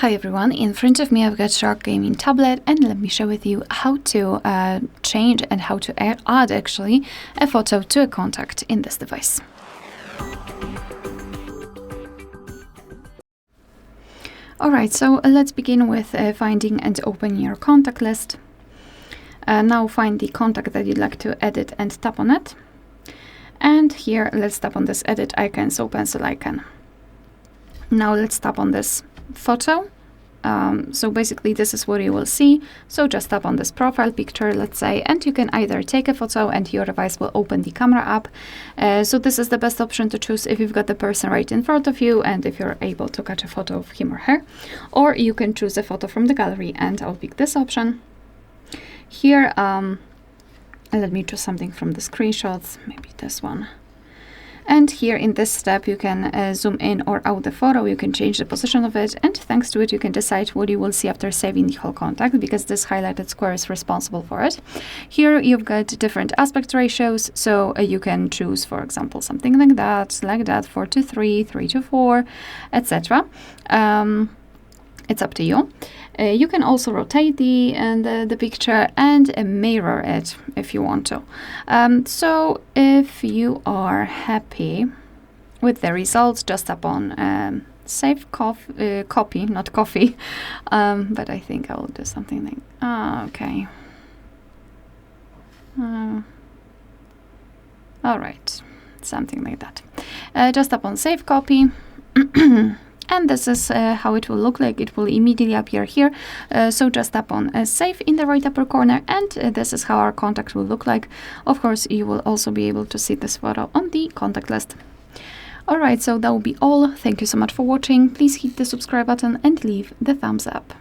Hi everyone, in front of me I've got Shark Gaming tablet, and let me share with you how to change and how to add actually a photo to a contact in this device. Alright, so let's begin with finding and opening your contact list. Now find the contact that you'd like to edit and tap on it. And here let's tap on this edit icon, so pencil icon. Now let's tap on this photo. So basically this is what you will see. So just tap on this profile picture, let's say, and you can either take a photo and your device will open the camera app. So this is the best option to choose if you've got the person right in front of you and if you're able to catch a photo of him or her. Or you can choose a photo from the gallery, and I'll pick this option. Here, let me choose something from the screenshots, maybe this one. And here in this step, you can zoom in or out the photo, you can change the position of it, and thanks to it, you can decide what you will see after saving the whole contact, because this highlighted square is responsible for it. Here, you've got different aspect ratios, so you can choose, for example, something like that, 4:3, 3:4, etc. It's up to you. You can also rotate the picture and mirror it if you want to. So if you are happy with the results, just tap on save copy, not coffee, but I think I will do something like, okay. All right, something like that. Just tap on save copy. And this is how it will look like. It will immediately appear here. So just tap on save in the right upper corner, and this is how our contact will look like. Of course, you will also be able to see this photo on the contact list. Alright, so that will be all. Thank you so much for watching. Please hit the subscribe button and leave the thumbs up.